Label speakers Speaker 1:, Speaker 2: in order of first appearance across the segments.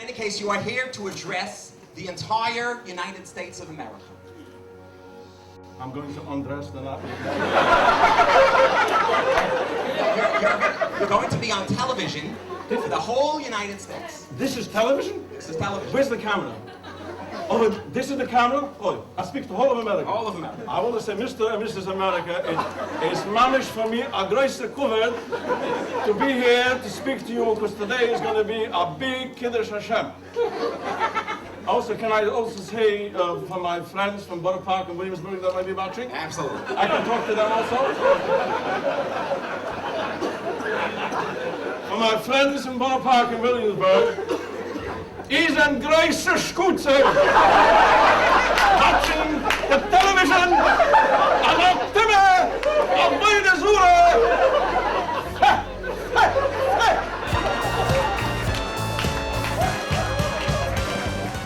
Speaker 1: In any case, you are here to address the entire United States of America.
Speaker 2: I'm going to undress the night.
Speaker 1: You're going to be on television for the whole United States.
Speaker 2: This is television?
Speaker 1: This is television.
Speaker 2: Where's the camera? Oh, this is the camera? Oh, I speak to the whole of America.
Speaker 1: All of America.
Speaker 2: I want to say, Mr. and Mrs. America, it's mamish for me a great cover to be here to speak to you, because today is going to be a big Kiddush Hashem. Also, can I also say for my friends from Borough Park and Williamsburg that might be watching?
Speaker 1: Absolutely.
Speaker 2: I can talk to them also. For my friends in Borough Park and Williamsburg, is een große Schutze watching the television and op Timme op beide Zure.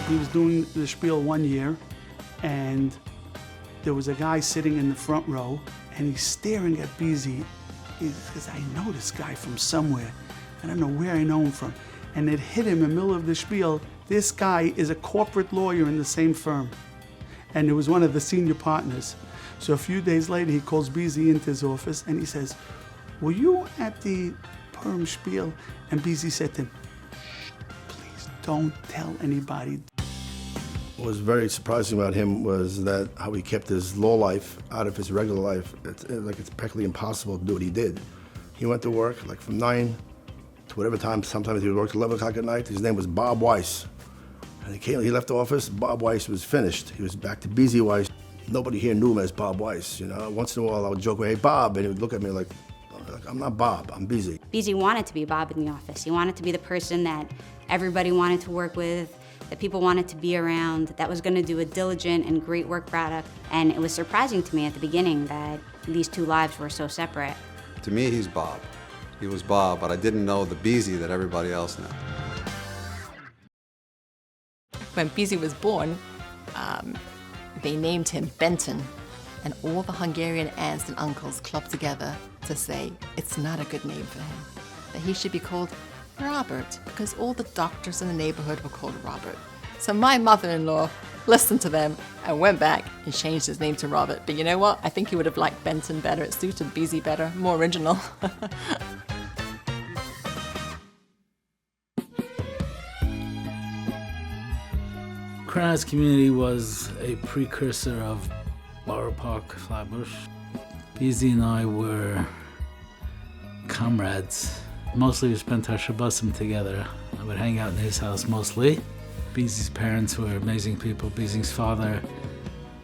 Speaker 3: He was doing the spiel one year, and there was a guy sitting in the front row, and he's staring at BZ. He says, I know this guy from somewhere. I don't know where I know him from. And it hit him in the middle of the spiel. This guy is a corporate lawyer in the same firm. And it was one of the senior partners. So a few days later, he calls BZ into his office, and he says, were you at the Purim spiel? And BZ said to him, please don't tell anybody.
Speaker 4: What was very surprising about him was that how he kept his law life out of his regular life. It's practically impossible to do what he did. He went to work like from 9 to whatever time. Sometimes he would work till 11 o'clock at night. His name was Bob Weiss. And he left the office, Bob Weiss was finished. He was back to BZ Weiss. Nobody here knew him as Bob Weiss, you know. Once in a while I would joke, hey, Bob, and he would look at me like I'm not Bob, I'm BZ.
Speaker 5: BZ wanted to be Bob in the office. He wanted to be the person that everybody wanted to work with, that people wanted to be around, that was going to do a diligent and great work product. And it was surprising to me at the beginning that these two lives were so separate.
Speaker 6: To me, he's Bob. He was Bob, but I didn't know the BZ that everybody else knew.
Speaker 7: When BZ was born, they named him Benton, and all the Hungarian aunts and uncles clubbed together to say it's not a good name for him, that he should be called Robert, because all the doctors in the neighborhood were called Robert. So my mother-in-law listened to them and went back and changed his name to Robert. But you know what? I think he would have liked Benton better. It suited BZ better, more original.
Speaker 8: Kranz community was a precursor of Borough Park, Flatbush. BZ and I were comrades. Mostly we spent our Shabbosim together. I would hang out in his house mostly. BZ's parents were amazing people. BZ's father,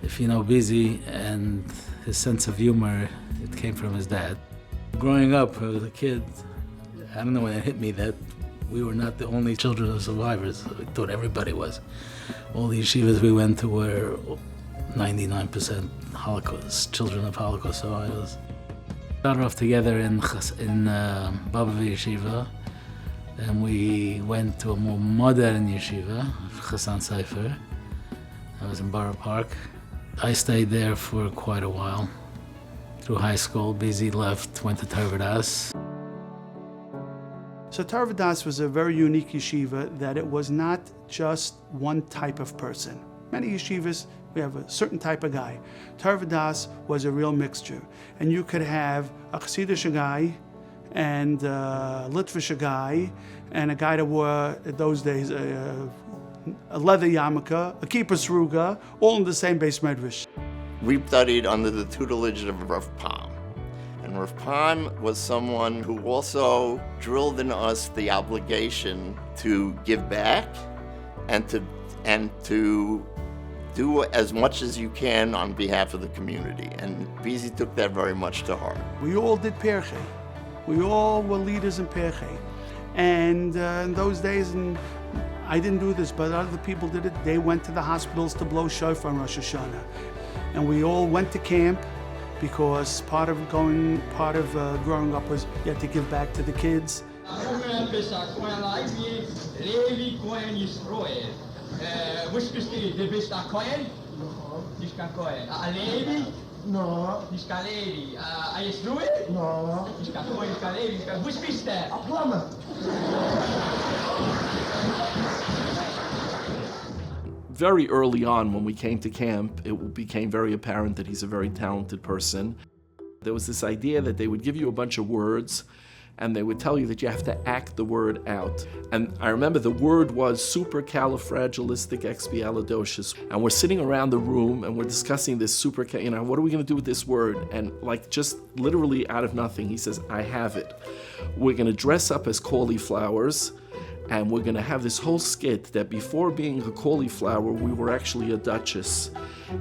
Speaker 8: if you know BZ and his sense of humor, it came from his dad. Growing up as a kid, I don't know when it hit me that we were not the only children of survivors. I thought everybody was. All the yeshivas we went to were 99% Holocaust, children of Holocaust survivors. Started off together in Baba Yeshiva, and we went to a more modern yeshiva, Chassan Sefer. I was in Borough Park. I stayed there for quite a while. Through high school, BZ left, went to Tarvadas.
Speaker 3: So Tarvadas was a very unique yeshiva that it was not just one type of person. Many yeshivas, we have a certain type of guy. Tarvadas was a real mixture. And you could have a Chassidish guy and a Litvish guy and a guy that wore, in those days, a leather yarmulke, a kippah sruga, all in the same base medrash.
Speaker 9: We studied under the tutelage of Rav Palm. And Rav Palm was someone who also drilled in us the obligation to give back and to do as much as you can on behalf of the community. And BZ took that very much to heart.
Speaker 3: We all did Perche. We all were leaders in Perche. And in those days, and I didn't do this, but other people did it, they went to the hospitals to blow shofar on Rosh Hashanah. And we all went to camp because part of growing up was you had to give back to the kids.
Speaker 10: Which is the best Kohen? Nicht kein Kohen. A Levi? No. Nicht kein Levi. A Yisroel? No. Nicht kein Kohen, nicht kein Levi. Which bist du? A plumber.
Speaker 11: very early on when we came to camp, it became very apparent that he's a very talented person. There was this idea that they would give you a bunch of words and they would tell you that you have to act the word out. And I remember the word was supercalifragilisticexpialidocious. And we're sitting around the room and we're discussing this what are we gonna do with this word? And like just literally out of nothing, he says, I have it. We're gonna dress up as cauliflowers and we're gonna have this whole skit that before being a cauliflower, we were actually a duchess.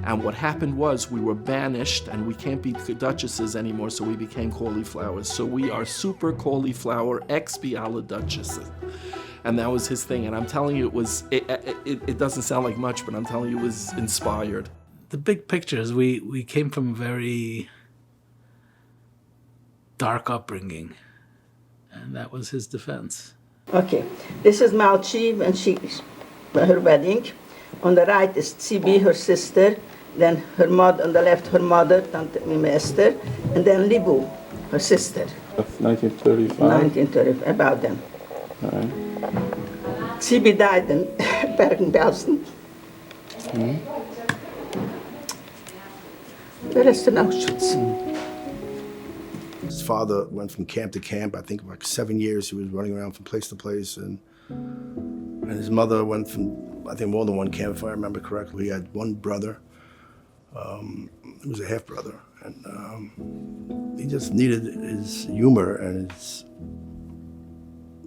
Speaker 11: And what happened was we were banished and we can't be duchesses anymore, so we became cauliflowers. So we are super cauliflower expialiduchesses. And that was his thing. And I'm telling you, it doesn't sound like much, but I'm telling you, it was inspired.
Speaker 8: The big picture is we came from a very dark upbringing, and that was his defense.
Speaker 12: Okay, this is Malchi when her wedding. On the right is Tsibi, her sister, then her mother, on the left her mother, Tante Mime Esther, and then Libu, her sister.
Speaker 2: That's 1935?
Speaker 12: 1935, about then.
Speaker 2: All right.
Speaker 12: Tsibi died in Bergen-Belsen. The rest in Auschwitz.
Speaker 4: His father went from camp to camp. I think like 7 years he was running around from place to place. And his mother went from, I think, more than one camp, if I remember correctly. He had one brother. He was a half-brother. And he just needed his humor and his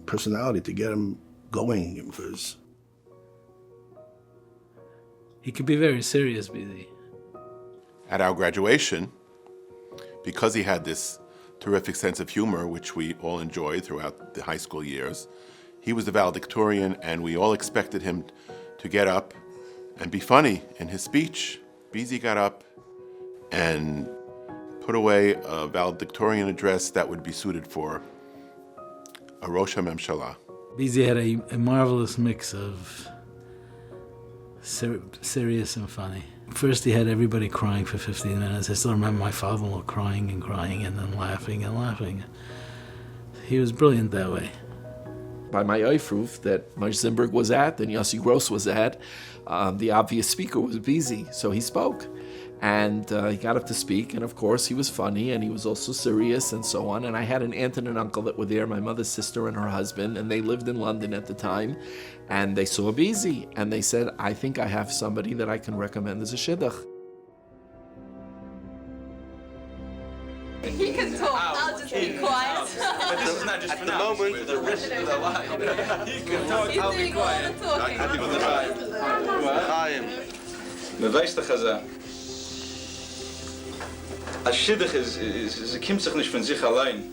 Speaker 4: personality to get him going. Because
Speaker 8: he could be very serious, BZ.
Speaker 13: At our graduation, because he had this terrific sense of humor, which we all enjoyed throughout the high school years, he was the valedictorian, and we all expected him to get up and be funny in his speech. BZ got up and put away a valedictorian address that would be suited for a Rosh HaMemshalah.
Speaker 8: BZ had a marvelous mix of serious and funny. First he had everybody crying for 15 minutes. I still remember my father-in-law crying and crying and then laughing and laughing. He was brilliant that way.
Speaker 11: By my Eifruf that Moshe Zimberg was at and Yossi Gross was at, the obvious speaker was BZ, so he spoke. And he got up to speak, and of course he was funny, and he was also serious and so on. And I had an aunt and an uncle that were there, my mother's sister and her husband, and they lived in London at the time. And they saw BZ, and they said, I think I have somebody that I can recommend as a shidduch.
Speaker 14: He can talk, I'll just be quiet.
Speaker 15: But this is not just for now. For the rest of the life. He can talk, I'll be quiet.
Speaker 16: A shidduch is kommt sich nicht von sich allein.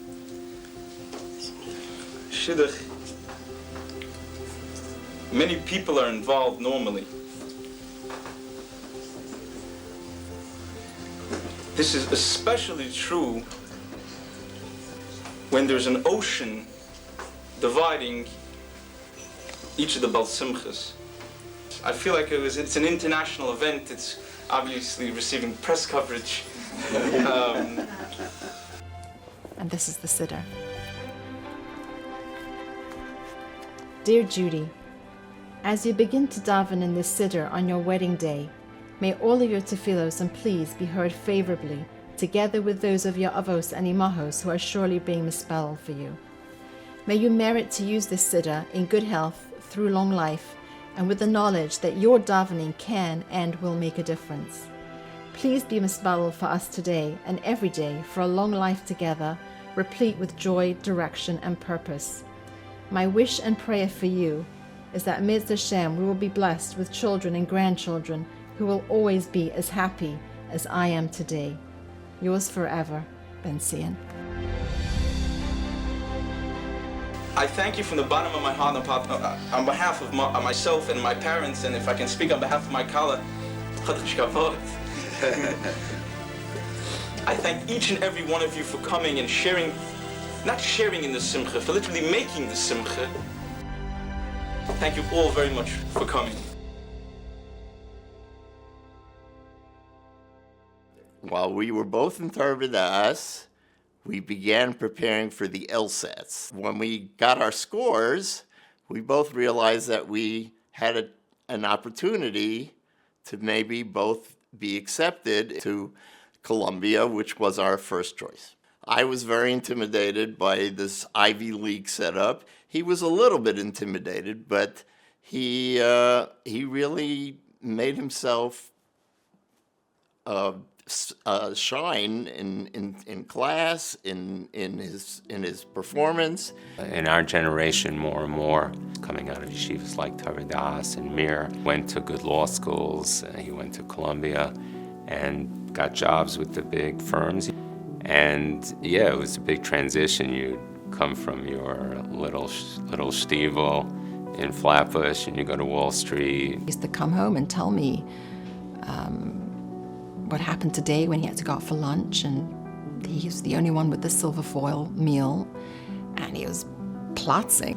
Speaker 16: Shidduch, many people are involved normally. This is especially true when there's an ocean dividing each of the Bal Simchas. I feel like it's an international event. It's obviously receiving press coverage.
Speaker 7: And this is the siddur. Dear Judy, as you begin to daven in this siddur on your wedding day, may all of your tefillos and pleas be heard favorably, together with those of your avos and imahos who are surely being misspelled for you. May you merit to use this siddur in good health through long life, and with the knowledge that your davening can and will make a difference. Please be misbabel for us today and every day for a long life together, replete with joy, direction, and purpose. My wish and prayer for you is that Mi'ez Hashem we will be blessed with children and grandchildren who will always be as happy as I am today. Yours forever, Ben Sion.
Speaker 16: I thank you from the bottom of my heart on behalf of myself and my parents, and if I can speak on behalf of my Kala, I thank each and every one of you for coming and sharing, not sharing in the simcha, for literally making the simcha. Thank you all very much for coming.
Speaker 9: While we were both in Tarvadas, we began preparing for the LSATs. When we got our scores, we both realized that we had an opportunity to maybe both be accepted to Columbia, which was our first choice. I was very intimidated by this Ivy League setup. He was a little bit intimidated, but he really made himself shine in class, in his performance.
Speaker 17: In our generation, more and more coming out of yeshivas like Taradas and Mir, went to good law schools. He went to Columbia and got jobs with the big firms. And yeah, it was a big transition. You come from your little shtivel in Flatbush and you go to Wall Street.
Speaker 7: He used to come home and tell me what happened today when he had to go out for lunch, and he was the only one with the silver foil meal, and he was plotzing.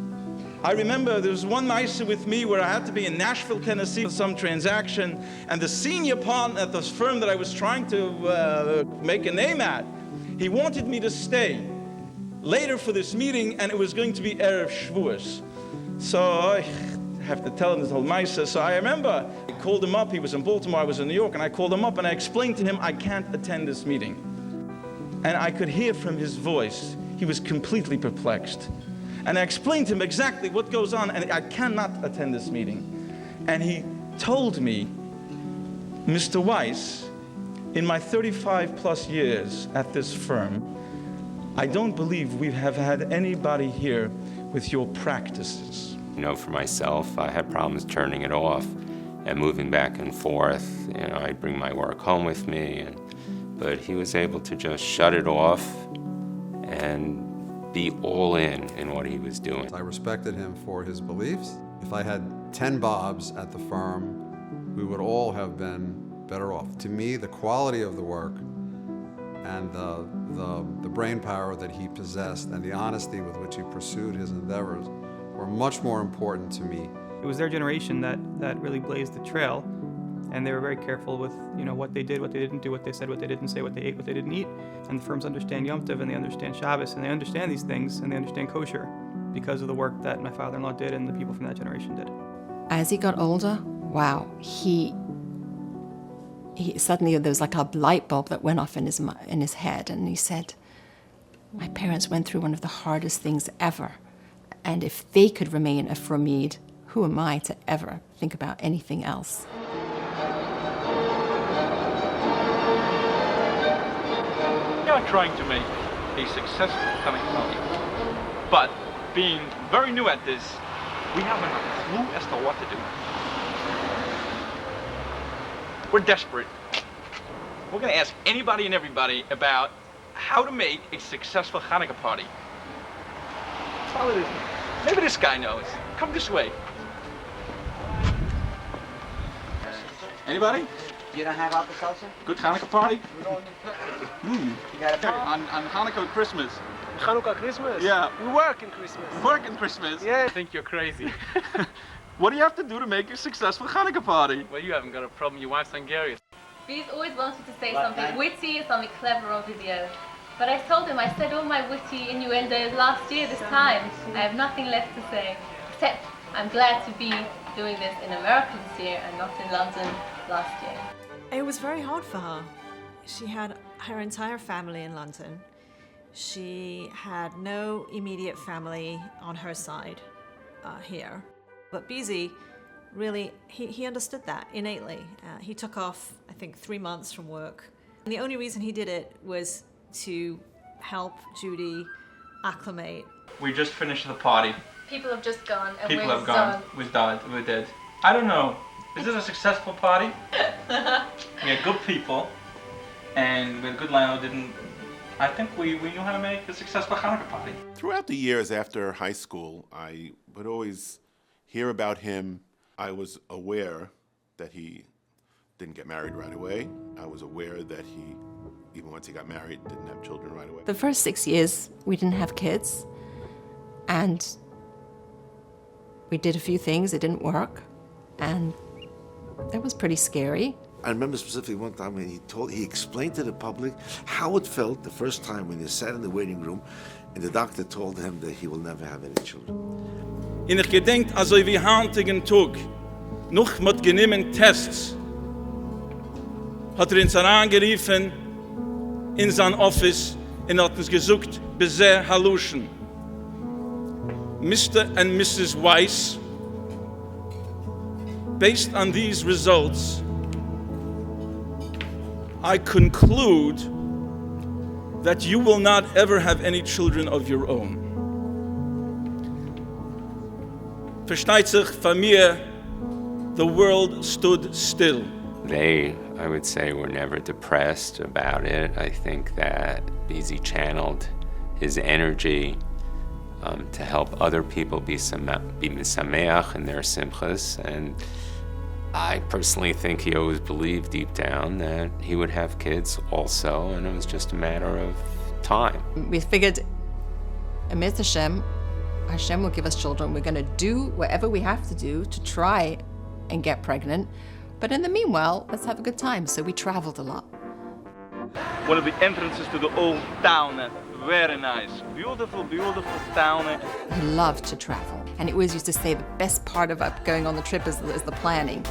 Speaker 16: I remember there was one night with me where I had to be in Nashville, Tennessee for some transaction, and the senior partner at this firm that I was trying to make a name at, he wanted me to stay later for this meeting, and it was going to be Erev Shavuos. So I have to tell him this whole Maisa. So I remember I called him up. He was in Baltimore, I was in New York, and I called him up and I explained to him I can't attend this meeting. And I could hear from his voice, he was completely perplexed. And I explained to him exactly what goes on, and I cannot attend this meeting. And he told me, Mr. Weiss, in my 35 plus years at this firm, I don't believe we have had anybody here with your practices.
Speaker 17: You know, for myself, I had problems turning it off and moving back and forth. You know, I'd bring my work home with me, but he was able to just shut it off and be all in what he was doing.
Speaker 6: I respected him for his beliefs. If I had 10 Bobs at the firm, we would all have been better off. To me, the quality of the work and the brain power that he possessed and the honesty with which he pursued his endeavors were much more important to me.
Speaker 18: It was their generation that really blazed the trail, and they were very careful with what they did, what they didn't do, what they said, what they didn't say, what they ate, what they didn't eat. And the firms understand Yom Tov, and they understand Shabbos, and they understand these things, and they understand kosher because of the work that my father-in-law did and the people from that generation did.
Speaker 7: As he got older, wow, he suddenly there was like a light bulb that went off in his head, and he said, my parents went through one of the hardest things ever, and if they could remain a Framid, who am I to ever think about anything else?
Speaker 19: We are trying to make a successful Hanukkah party, but being very new at this, we haven't a clue as to what to do. We're desperate. We're going to ask anybody and everybody about how to make a successful Hanukkah party. That's all it is. Maybe this guy knows. Come this way. Anybody?
Speaker 20: You don't have Alka-Seltzer?
Speaker 19: Good Hanukkah party?
Speaker 20: You got a
Speaker 19: on Hanukkah and Christmas.
Speaker 20: Hanukkah, Christmas?
Speaker 19: Yeah.
Speaker 20: We work in Christmas.
Speaker 19: Work in Christmas?
Speaker 20: Yeah.
Speaker 19: I think you're crazy. What do you have to do to make a successful Hanukkah party?
Speaker 21: Well, you haven't got a problem. Your wife's Hungarian.
Speaker 14: He's always wanted to say something witty or something clever on video. But I told him, I said all my witty innuendos last year this time. I have nothing left to say, except I'm glad to be doing this in America this year and not in London last year.
Speaker 22: It was very hard for her. She had her entire family in London. She had no immediate family on her side here. But BZ really, he understood that innately. He took off, I think, 3 months from work. And the only reason he did it was to help Judy acclimate.
Speaker 19: We just finished the party.
Speaker 14: People have just gone and
Speaker 19: People
Speaker 14: we're
Speaker 19: have gone. We're dead. I don't know. Is this a successful party? We had good people, and we had a good landlord. I think we knew how to make a successful Hanukkah party.
Speaker 13: Throughout the years after high school, I would always hear about him. I was aware that he didn't get married right away. I was aware that he, even once he got married, didn't have children right away.
Speaker 7: The first 6 years, we didn't have kids, and we did a few things, it didn't work, and that was pretty scary.
Speaker 23: I remember specifically one time when he explained to the public how it felt the first time when he sat in the waiting room and the doctor told him that he will never have any children.
Speaker 16: In ich gedenkt, also wie handigen Tag, noch mit genehmen Tests,
Speaker 1: hat uns angerufen in sein Office und hat uns gesagt, BZ Haluschen. Mr. and Mrs. Weiss, based on these results, I conclude that you will not ever have any children of your own. Versteht sich, von mir, the world stood still.
Speaker 17: They, I would say, were never depressed about it. I think that BZ channeled his energy to help other people be misameach in their simchas, and I personally think he always believed deep down that he would have kids also, and it was just a matter of time.
Speaker 7: We figured, amidst Hashem will give us children. We're going to do whatever we have to do to try and get pregnant. But in the meanwhile, let's have a good time. So we traveled a lot.
Speaker 19: One of the entrances to the old town. Very nice. Beautiful, beautiful town.
Speaker 7: He loved to travel. And he always used to say the best part of going on the trip is the planning.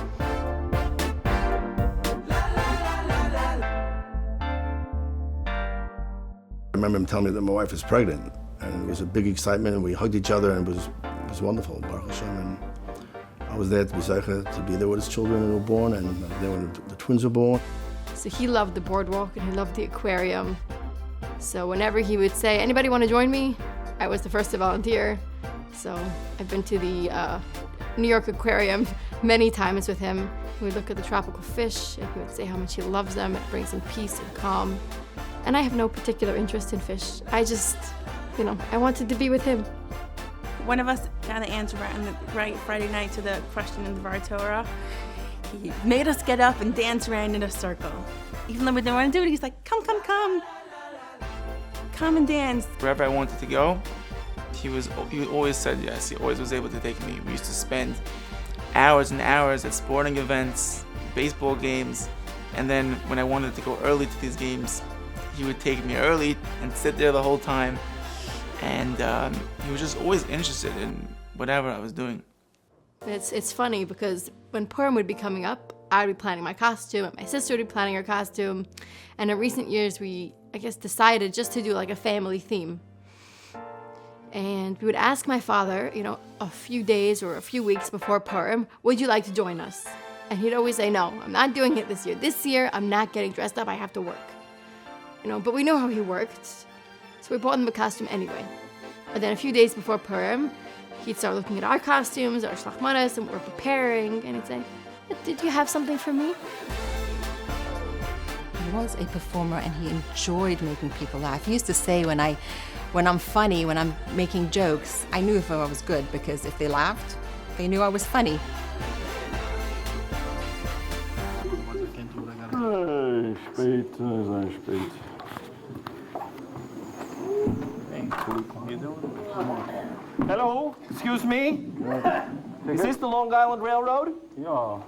Speaker 4: I remember him telling me that my wife was pregnant, and it was a big excitement, and we hugged each other, and it was wonderful, Baruch Hashem. And I was there to be zeicha, to be there with his children who were born, and then when the twins were born.
Speaker 3: So he loved the boardwalk and he loved the aquarium. So whenever he would say, anybody want to join me? I was the first to volunteer. So I've been to the New York Aquarium many times with him. We would look at the tropical fish and he would say how much he loves them. It brings him peace and calm. And I have no particular interest in fish. I just, I wanted to be with him.
Speaker 5: One of us got an answer right Friday night to the question in the Var Torah. He made us get up and dance around in a circle. Even though we didn't want to do it, he's like, come, come, come. Come and dance.
Speaker 18: Wherever I wanted to go, he always said yes. He always was able to take me. We used to spend hours and hours at sporting events, baseball games, and then when I wanted to go early to these games, he would take me early and sit there the whole time. And he was just always interested in whatever I was doing.
Speaker 3: It's funny because when Purim would be coming up, I'd be planning my costume and my sister would be planning her costume. And in recent years, we, decided just to do like a family theme. And we would ask my father, a few days or a few weeks before Purim, would you like to join us? And he'd always say, no, I'm not doing it this year. This year, I'm not getting dressed up, I have to work. But we know how he worked. So we bought him a costume anyway. And then a few days before Purim, he'd start looking at our costumes, our shlachmanas, and we're preparing, and he'd say, did you have something for me?
Speaker 7: He was a performer and he enjoyed making people laugh. He used to say when I'm funny, when I'm making jokes, I knew if I was good because if they laughed, they knew I was funny.
Speaker 2: Hey, spät, sei spät.
Speaker 24: Hello, excuse me? Is this the Long Island Railroad?
Speaker 2: Yeah.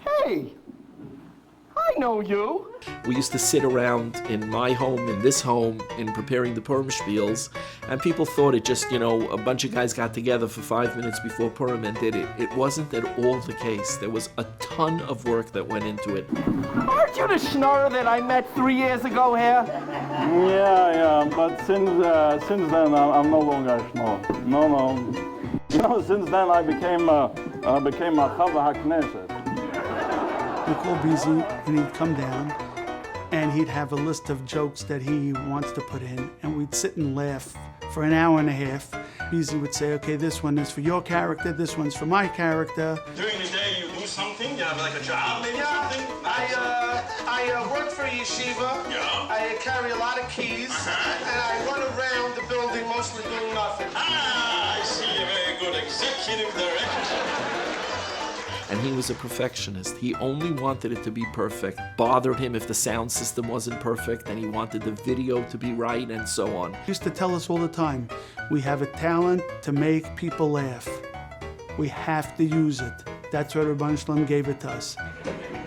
Speaker 24: Hey, I know you.
Speaker 11: We used to sit around in my home, in this home, in preparing the Purim spiels, and people thought it just, a bunch of guys got together for 5 minutes before Purim and did it. It wasn't at all the case. There was a ton of work that went into it.
Speaker 24: Aren't you the schnorrer that I met 3 years ago here?
Speaker 2: Yeah, but since then I'm no longer a schnorr. No. Since then I became a Chava HaKnesset.
Speaker 25: We'd call BZ and he'd come down and he'd have a list of jokes that he wants to put in, and we'd sit and laugh for an hour and a half. BZ would say, okay, this one is for your character, this one's for my character.
Speaker 15: During the day you do something? You have like a job maybe something? I work for yeshiva. Yeah. I carry a lot of keys. And I run around the building mostly doing nothing. I see a very good executive director.
Speaker 11: And he was a perfectionist. He only wanted it to be perfect. Bothered him if the sound system wasn't perfect, and he wanted the video to be right, and so on.
Speaker 25: He used to tell us all the time, we have a talent to make people laugh. We have to use it. That's what Rabban Shalom gave it to us.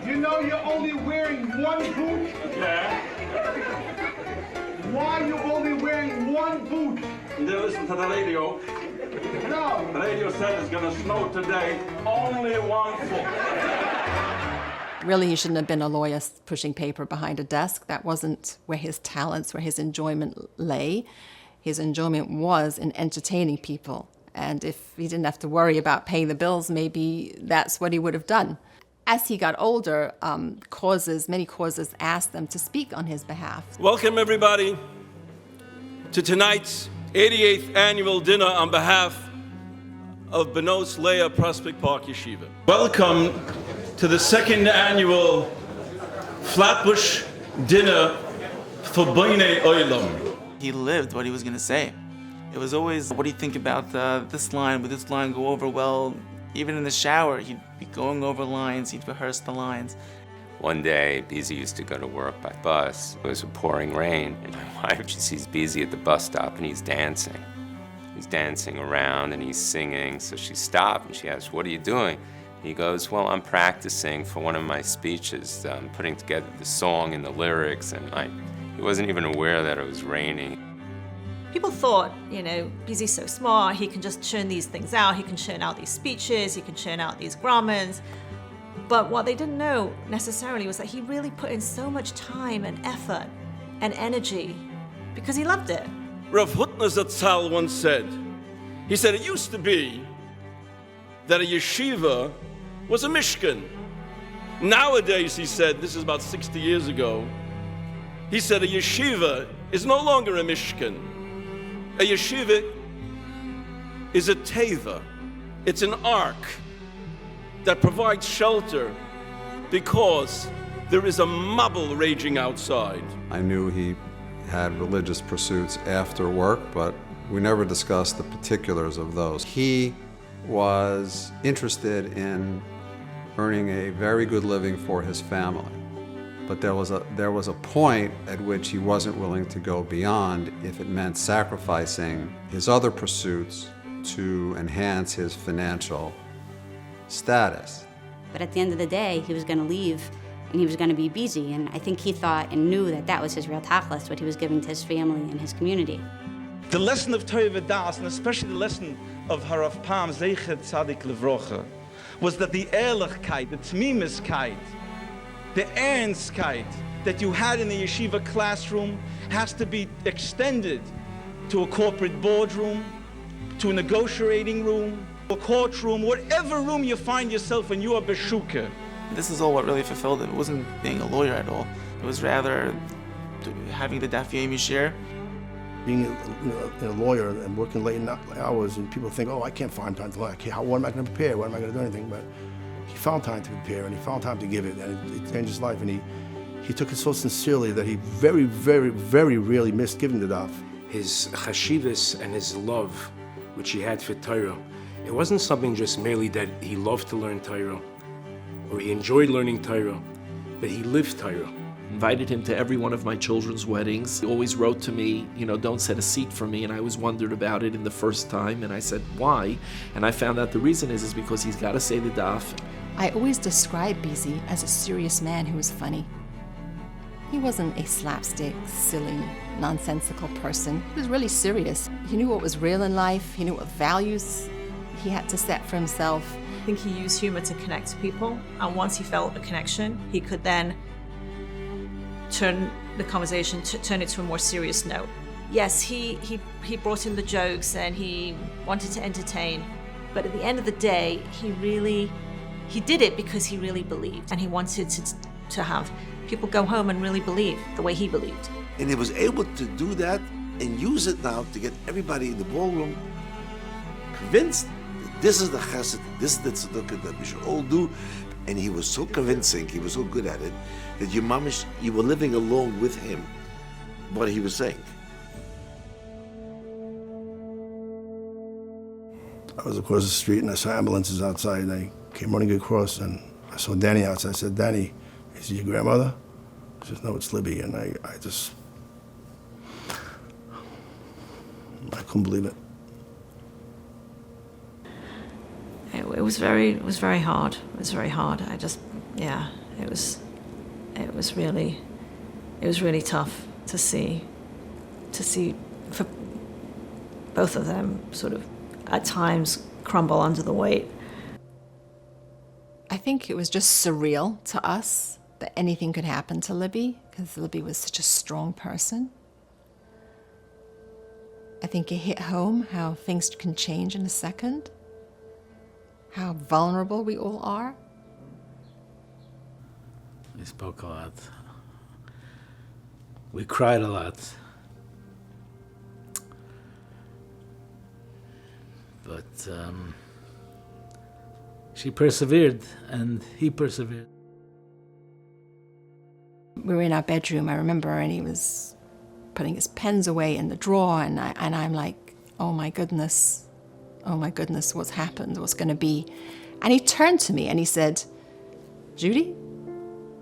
Speaker 15: You know you're only wearing one boot? Yeah. Why are you only wearing one boot?
Speaker 2: They listen to the radio.
Speaker 15: No,
Speaker 2: The radio said it's gonna snow today, only 1 foot.
Speaker 7: Really, he shouldn't have been a lawyer pushing paper behind a desk. That wasn't where his talents, where his enjoyment lay. His enjoyment was in entertaining people. And if he didn't have to worry about paying the bills, maybe that's what he would have done. As he got older, many causes asked them to speak on his behalf.
Speaker 1: Welcome, everybody, to tonight's 88th annual dinner on behalf of Benos Leah Prospect Park Yeshiva. Welcome to the 2nd annual Flatbush dinner for Bnei Olam.
Speaker 6: He lived what he was going to say. It was always, what do you think about this line? Would this line go over well? Even in the shower, he'd be going over lines, he'd rehearse the lines.
Speaker 17: One day, BZ used to go to work by bus. It was pouring rain, and my wife, she sees BZ at the bus stop, and he's dancing. He's dancing around, and he's singing, so she stopped, and she asked, "What are you doing?" He goes, "Well, I'm practicing for one of my speeches. I'm putting together the song and the lyrics," and he wasn't even aware that it was raining.
Speaker 22: People thought, BZ's so smart, he can just churn these things out, he can churn out these speeches, he can churn out these grammars. But what they didn't know necessarily was that he really put in so much time and effort and energy because he loved it.
Speaker 1: Rav Hutner Zatzal once said, he said, it used to be that a yeshiva was a mishkan. Nowadays, he said, this is about 60 years ago, he said a yeshiva is no longer a mishkan. A yeshiva is a teva. It's an ark that provides shelter because there is a mabul raging outside.
Speaker 8: I knew he had religious pursuits after work, but we never discussed the particulars of those. He was interested in earning a very good living for his family. But there was a point at which he wasn't willing to go beyond if it meant sacrificing his other pursuits to enhance his financial status.
Speaker 9: But at the end of the day, he was going to leave and he was going to be busy. And I think he thought and knew that that was his real tachlis, what he was giving to his family and his community.
Speaker 10: The lesson of Torah V'das, and especially the lesson of Harav Pam Zeichet Tzadik Levrocha, was that the ehrlichkeit, the tmimiskeit, the ernstkeit that you had in the yeshiva classroom has to be extended to a corporate boardroom, to a negotiating room, a courtroom, whatever room you find yourself in, you are beshuka.
Speaker 6: This is all what really fulfilled him. It wasn't being a lawyer at all. It was rather having the Daf Yomi share.
Speaker 4: Being a lawyer and working late hours, and people think, oh, I can't find time to learn. What am I going to prepare? What am I going to do anything? But he found time to prepare, and he found time to give it, and it changed his life. And he took it so sincerely that he very, very, very rarely missed giving the daf.
Speaker 12: His chashivas and his love, which he had for Torah, it wasn't something just merely that he loved to learn Torah, or he enjoyed learning Torah, but he lived Torah.
Speaker 11: Invited him to every one of my children's weddings. He always wrote to me, don't set a seat for me, and I always wondered about it in the first time, and I said, why? And I found out the reason is because he's got to say the daf.
Speaker 7: I always described BZ as a serious man who was funny. He wasn't a slapstick, silly, nonsensical person. He was really serious. He knew what was real in life. He knew what values he had to set for himself.
Speaker 22: I think he used humor to connect people, and once he felt a connection, he could then turn the conversation, turn it to a more serious note. Yes, he brought in the jokes and he wanted to entertain, but at the end of the day, he did it because he really believed, and he wanted to have people go home and really believe the way he believed.
Speaker 23: And he was able to do that and use it now to get everybody in the ballroom convinced that this is the chesed, this is the tzedakah that we should all do. And he was so convincing, he was so good at it, that you were living along with him what he was saying.
Speaker 4: I was across the street and I saw ambulances outside, and I came running across and I saw Danny outside. I said, Danny, is it your grandmother? He says, no, it's Libby. And I couldn't believe it.
Speaker 22: It was very hard. It was very hard. It was really tough to see for both of them sort of at times crumble under the weight.
Speaker 7: I think it was just surreal to us that anything could happen to Libby, because Libby was such a strong person. I think it hit home how things can change in a second, how vulnerable we all are.
Speaker 13: We spoke a lot. We cried a lot. But she persevered, and he persevered.
Speaker 7: We were in our bedroom, I remember, and he was putting his pens away in the drawer, and I'm like, oh my goodness, what's happened, what's going to be? And he turned to me and he said, Judy,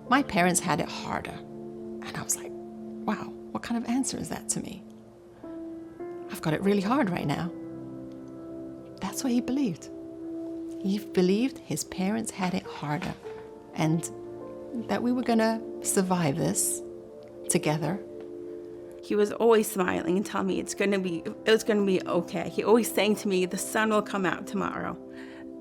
Speaker 7: my parents had it harder. And I was like, wow, what kind of answer is that to me? I've got it really hard right now. That's what he believed. He believed his parents had it harder and that we were gonna survive this together.
Speaker 5: He was always smiling and telling me it's gonna be okay. He always saying to me, the sun will come out tomorrow.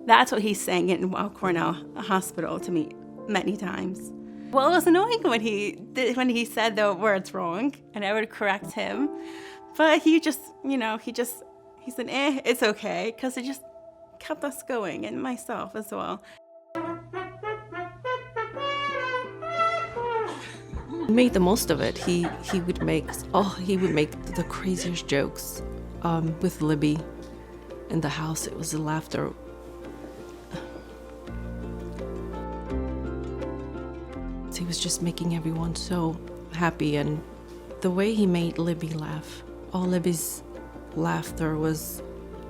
Speaker 5: That's what he's saying in Weill Cornell Hospital to me many times. Well, it was annoying when he said the words wrong, and I would correct him. But he just, he said, it's okay, because it just kept us going, and myself as well.
Speaker 14: Made the most of it. He would make the craziest jokes with Libby in the house. It was the laughter. He was just making everyone so happy, and the way he made Libby laugh, all Libby's laughter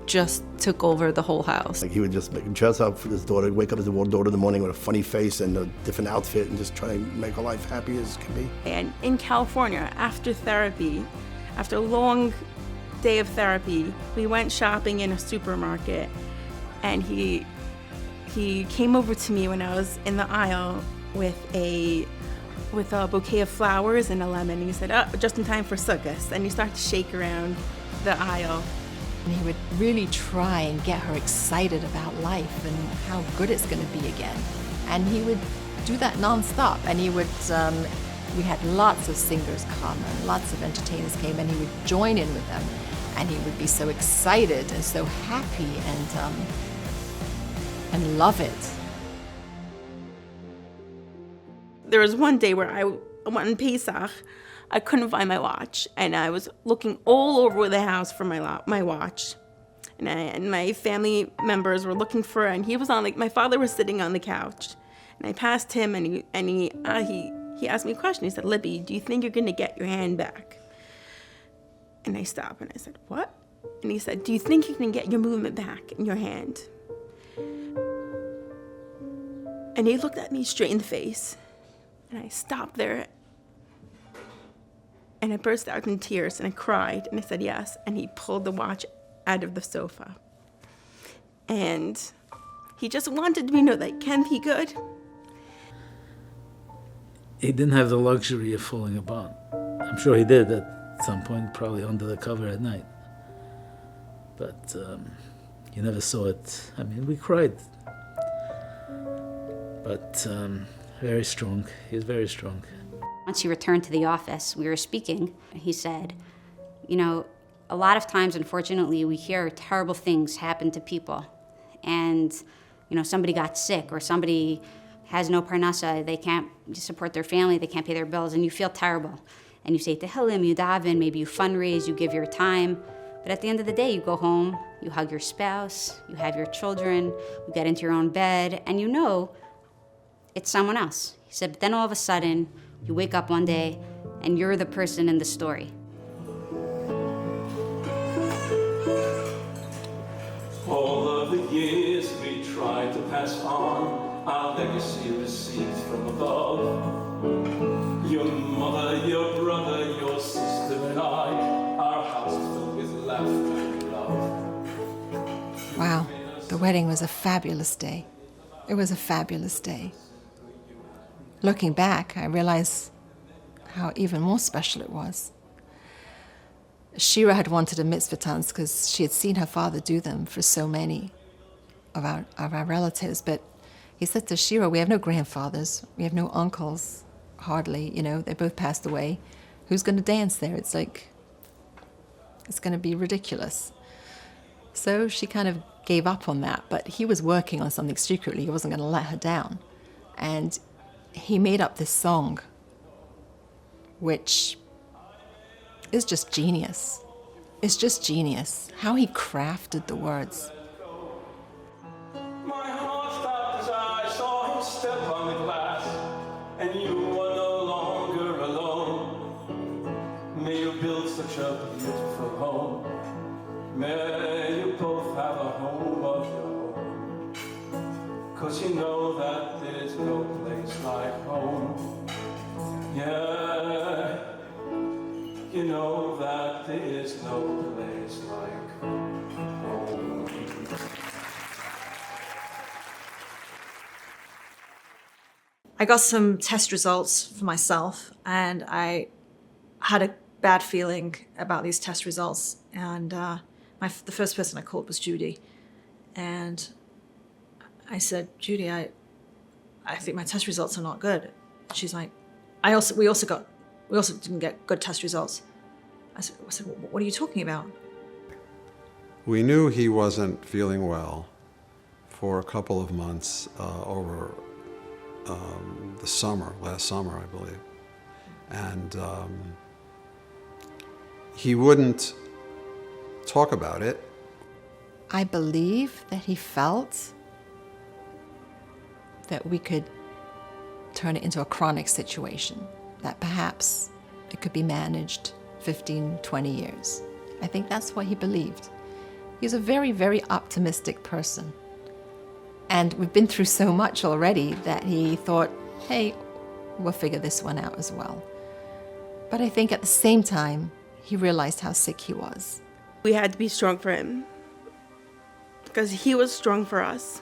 Speaker 14: just took over the whole house.
Speaker 4: Like he would just dress up for his daughter, wake up his daughter in the morning with a funny face and a different outfit and just try to make her life happy as can be.
Speaker 5: And in California, after therapy, after a long day of therapy, we went shopping in a supermarket, and he came over to me when I was in the aisle with a bouquet of flowers and a lemon. And he said, oh, just in time for Sukkot. And he started to shake around the aisle.
Speaker 7: And he would really try and get her excited about life and how good it's going to be again. And he would do that nonstop. And he would, we had lots of singers come and lots of entertainers came, and he would join in with them. And he would be so excited and so happy and love it.
Speaker 5: There was one day where I went on Pesach, I couldn't find my watch, and I was looking all over the house for my watch, and my family members were looking for it, and he was my father was sitting on the couch, and I passed him, and he asked me a question. He said, Libby, do you think you're going to get your hand back? And I stopped, and I said, what? And he said, do you think you can get your movement back in your hand? And he looked at me straight in the face. And I stopped there, and I burst out in tears, and I cried, and I said yes, and he pulled the watch out of the sofa. And he just wanted me to know that it can be good.
Speaker 13: He didn't have the luxury of falling apart. I'm sure he did at some point, probably under the cover at night. But you never saw it. I mean, we cried. But very strong. He was very strong.
Speaker 9: Once he returned to the office, we were speaking. He said, a lot of times, unfortunately, we hear terrible things happen to people. And, somebody got sick, or somebody has no parnasa, they can't support their family, they can't pay their bills, and you feel terrible. And you say tehillim, you daven, maybe you fundraise, you give your time. But at the end of the day, you go home, you hug your spouse, you have your children, you get into your own bed, and it's someone else. He said, but then all of a sudden, you wake up one day, and you're the person in the story.
Speaker 16: All of the years we tried to pass on, our legacy received from above. Your mother, your brother, your sister, and I, our house filled with laughter and love.
Speaker 7: Wow, the wedding was a fabulous day. It was a fabulous day. Looking back, I realize how even more special it was. Shira had wanted a mitzvah tanz because she had seen her father do them for so many. of our relatives, but he said to Shira, we have no grandfathers, we have no uncles, hardly, they both passed away. Who's going to dance there? It's like, it's going to be ridiculous. So she kind of gave up on that, but he was working on something secretly. He wasn't going to let her down. And he made up this song, which is just genius. It's just genius, how he crafted the words.
Speaker 16: My heart stopped as I saw him step on the glass, and you were no longer alone. May you build such a beautiful home. May you both have a home of your own. 'Cause you know that there's no place like home. Yeah, you know that there's no place like home.
Speaker 22: I got some test results for myself, and I had a bad feeling about these test results. And the first person I called was Judy, and I said, Judy, I think my test results are not good. She's like, we also didn't get good test results. I said, what are you talking about?
Speaker 8: We knew he wasn't feeling well for a couple of months over the summer, last summer, I believe. And he wouldn't talk about it.
Speaker 7: I believe that he felt that we could turn it into a chronic situation, that perhaps it could be managed 15, 20 years. I think that's what he believed. He's a very, very optimistic person. And we've been through so much already that he thought, hey, we'll figure this one out as well. But I think at the same time, he realized how sick he was.
Speaker 5: We had to be strong for him because he was strong for us.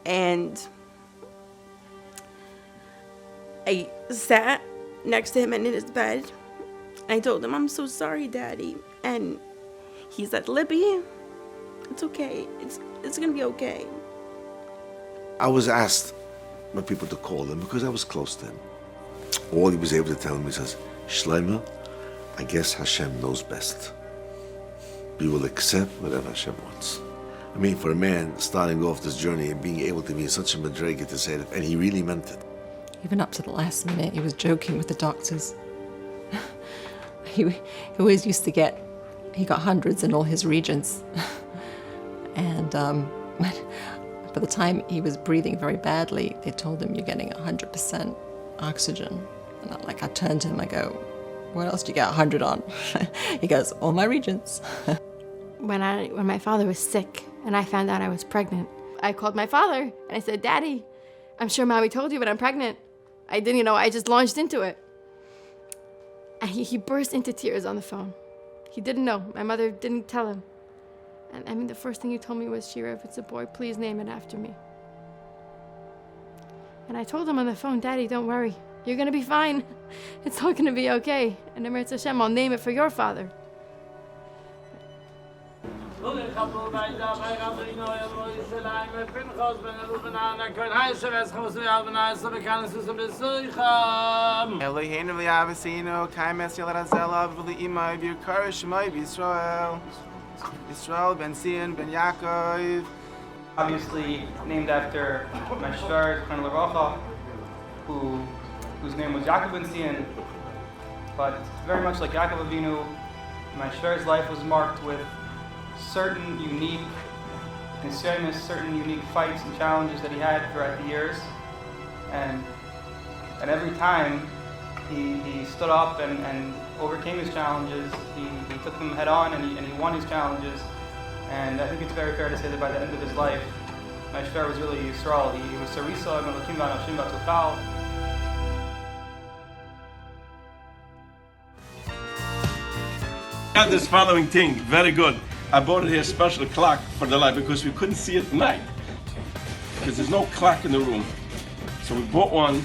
Speaker 5: And I sat next to him in his bed. I told him, I'm so sorry, Daddy. And he said, Libby, it's okay. It's gonna be okay.
Speaker 23: I was asked by people to call him because I was close to him. All he was able to tell me, he says, Shlomo, I guess Hashem knows best. We will accept whatever Hashem wants. I mean, for a man starting off this journey and being able to be in such a madriga to say that, and he really meant it.
Speaker 7: Even up to the last minute, he was joking with the doctors. He always used to he got hundreds in all his regions. And by the time he was breathing very badly, they told him, you're getting 100% oxygen. And I turned to him, I go, what else do you get 100 on? He goes, all my regions.
Speaker 3: When my father was sick and I found out I was pregnant, I called my father and I said, Daddy, I'm sure Mommy told you, but I'm pregnant. I didn't, I just launched into it. And he burst into tears on the phone. He didn't know. My mother didn't tell him. And I mean, the first thing he told me was, Shira, if it's a boy, please name it after me. And I told him on the phone, Daddy, don't worry. You're going to be fine. It's all going to be okay. And Eretz Hashem, I'll name it for your father.
Speaker 6: Yisrael ben Sion ben Yaakov.
Speaker 18: Obviously named after my shver, Khan Laracha, whose name was Yaakov ben Sion. But very much like Yaakov Avinu, my shver's life was marked with certain unique concerns, certain unique fights and challenges that he had throughout the years. And every time he stood up and overcame his challenges, he took them head on and he won his challenges. And I think it's very fair to say that by the end of his life, my shver was really Yisrael. He was Sarisa, Melakim V'Anashim V'Tokal.
Speaker 2: I had this following thing, very good. I bought it here, special clock for the light because we couldn't see at night. Because there's no clock in the room. So we bought one.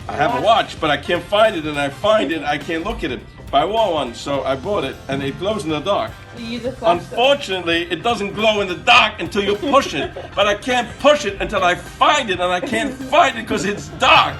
Speaker 2: I have a watch, but I can't find it, and I find it, I can't look at it. But I want one, so I bought it, and it glows in the dark.
Speaker 5: You use a flashlight.
Speaker 2: Unfortunately, it doesn't glow in the dark until you push it. But I can't push it until I find it, and I can't find it because it's dark.